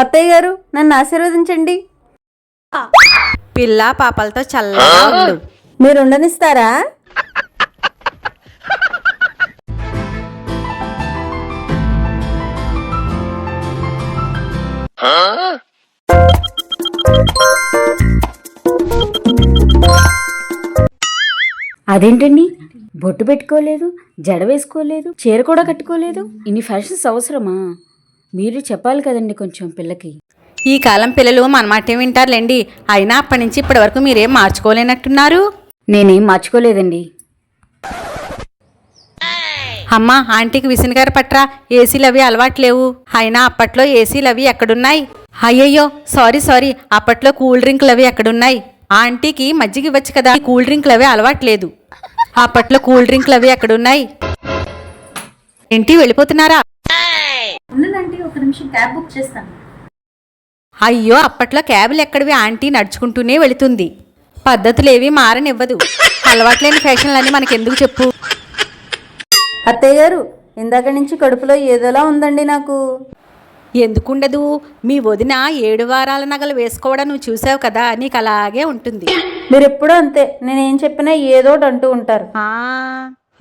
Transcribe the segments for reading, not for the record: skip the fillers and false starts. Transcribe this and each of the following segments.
అత్తయ్య గారు నన్ను ఆశీర్వదించండి. పిల్ల పాపలతో చల్లగా ఉండు. మీరు ఉండనిస్తారా? అదేంటండి, బొట్టు పెట్టుకోలేదు, జడ వేసుకోలేదు, చీర కూడా కట్టుకోలేదు. ఇన్ని ఫ్యాషన్స్ అవసరమా? మీరు చెప్పాలి కదండి కొంచెం పిల్లకి. ఈ కాలం పిల్లలు మన మాటే వింటారులేండి. అయినా అప్పటి నుంచి ఇప్పటి వరకు మీరేం మార్చుకోలేనట్టున్నారు. నేనేం మార్చుకోలేదండి. అమ్మా, ఆంటీకి విసినగారు పట్రా. ఏసీలు అవి అలవాట్లేవు. అయినా అప్పట్లో ఏసీలు అవి ఎక్కడున్నాయి? అయ్యయ్యో సారీ, అప్పట్లో కూల్ డ్రింక్లు అవి ఎక్కడున్నాయి? ఆంటీకి మజ్జిగ ఇవ్వచ్చు కదా. కూల్ డ్రింక్లు అవి అలవాట్లేదు. అప్పట్లో కూల్ డ్రింక్లు అవి ఎక్కడున్నాయి? ఏంటి వెళ్ళిపోతున్నారా? ఒక నిమిషం క్యాబ్ బుక్ చేస్తాను. అయ్యో, అప్పట్లో క్యాబులు ఎక్కడివి? ఆంటీ నడుచుకుంటూనే వెళుతుంది. పద్ధతులేవి మారనివ్వదు. అలవాట్లేని ఫ్యాషన్లన్నీ మనకెందుకు చెప్పు. అత్తయ్య గారు, ఇందాక నుంచి కడుపులో ఏదోలా ఉందండి నాకు. ఎందుకుండదు? మీ వదిన 7 వారాల నగలు వేసుకోవడం నువ్వు చూసావు కదా, నీకు అలాగే ఉంటుంది. మీరు ఎప్పుడూ అంతే, నేనేం చెప్పినా ఏదోటి అంటూ ఉంటారు.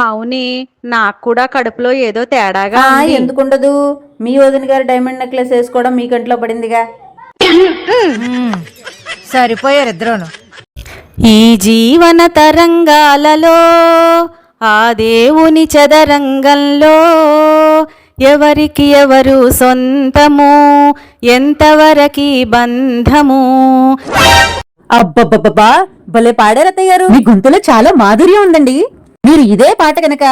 అవునే, నాకు కూడా కడుపులో ఏదో తేడాగా. ఎందుకుండదు? మీ వదిన గారు డైమండ్ నెక్లెస్ వేసుకోవడం మీ కంట్లో పడిందిగా. సరిపోయారు ఇద్దరును. ఈ జీవన తరంగాలలో ఆ దేవుని చదరంగంలో ఎవరికి ఎవరు సొంతము, ఎంతవరకి బంధము. అబ్బబ్బబ్బా, భలే పాడారు అత్తయ్య గారు. మీ గొంతులో చాలా మాధుర్యం ఉందండి. మీరు ఇదే పాట కనుక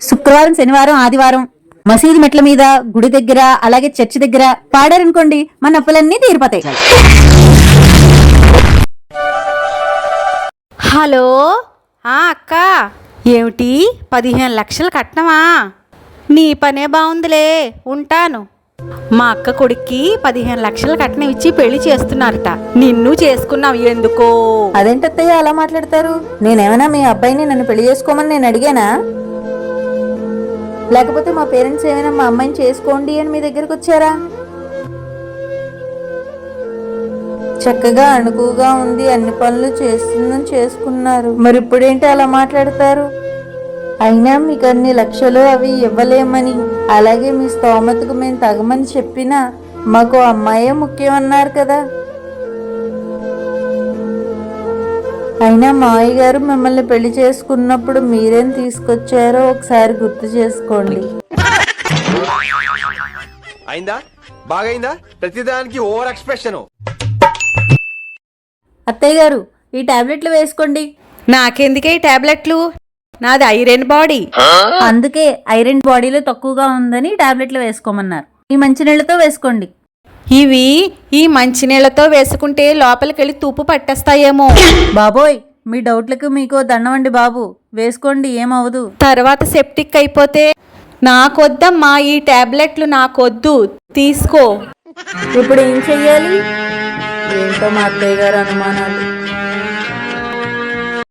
శుక్రవారం, శనివారం, ఆదివారం మసీదు మెట్ల మీద, గుడి దగ్గర, అలాగే చర్చి దగ్గర పాడారనుకోండి, మన అప్పులన్నీ తీరిపోతాయి. హలో, అక్క, ఏమిటి 15 లక్షలు కట్నమా? నీ పనే బాగుందిలే, ఉంటాను. మా అక్క కొడుక్కి 15 లక్షలు కట్నం ఇచ్చి పెళ్లి చేస్తున్నారట. నిన్ను చేసుకున్నావు ఎందుకో. అదేంటత్తయ్య అలా మాట్లాడతారు? నేనేమైనా మీ అబ్బాయిని నన్ను పెళ్లి చేసుకోమని నేను అడిగానా? లేకపోతే మా పేరెంట్స్ ఏమైనా మా అమ్మాయిని చేసుకోండి అని మీ దగ్గరకు వచ్చారా? చక్కగా అణుకుగా ఉంది, అన్ని పనులు చేస్తుందని చేసుకున్నారు. మరి ఇప్పుడేంటి అలా మాట్లాడతారు? అయినా మీకు అన్ని లక్షలు అవి ఇవ్వలేమని, అలాగే మీ స్తోమతకు మేము తగమని చెప్పినా మాకు అమ్మాయే ముఖ్యం అన్నారు కదా. అయినా మావయ్య గారు మిమ్మల్ని పెళ్లి చేసుకున్నప్పుడు మీరేం తీసుకొచ్చారో ఒకసారి గుర్తు చేసుకోండి. అయిందా? బాగైందా? ప్రతిదానికి ఓవర్ ఎక్స్ప్రెషన్. అత్తయ్య గారు, ఈ టాబ్లెట్లు వేసుకోండి. నాకెందుకే ఈ టాబ్లెట్లు? నాది ఐరన్ బాడీ. అందుకే ఐరన్ బాడీలో తక్కువగా ఉందని టాబ్లెట్లు వేసుకోమన్నారు. ఈ మంచినీళ్ళతో వేసుకోండి. ఇవి ఈ మంచినీళ్లతో వేసుకుంటే లోపలికెళ్ళి తుప్పు పట్టేస్తాయేమో. బాబోయ్, మీ డౌట్లకు మీకు దండవండి బాబు. వేసుకోండి, ఏమవదు. తర్వాత సెప్టిక్ అయిపోతే. నాకొద్దమ్మా, ఈ టాబ్లెట్లు నాకొద్దు, తీసుకో. ఇప్పుడు ఏం చెయ్యాలి? ఏంటో మా అత్తయ్య గారు అనుమానాలు.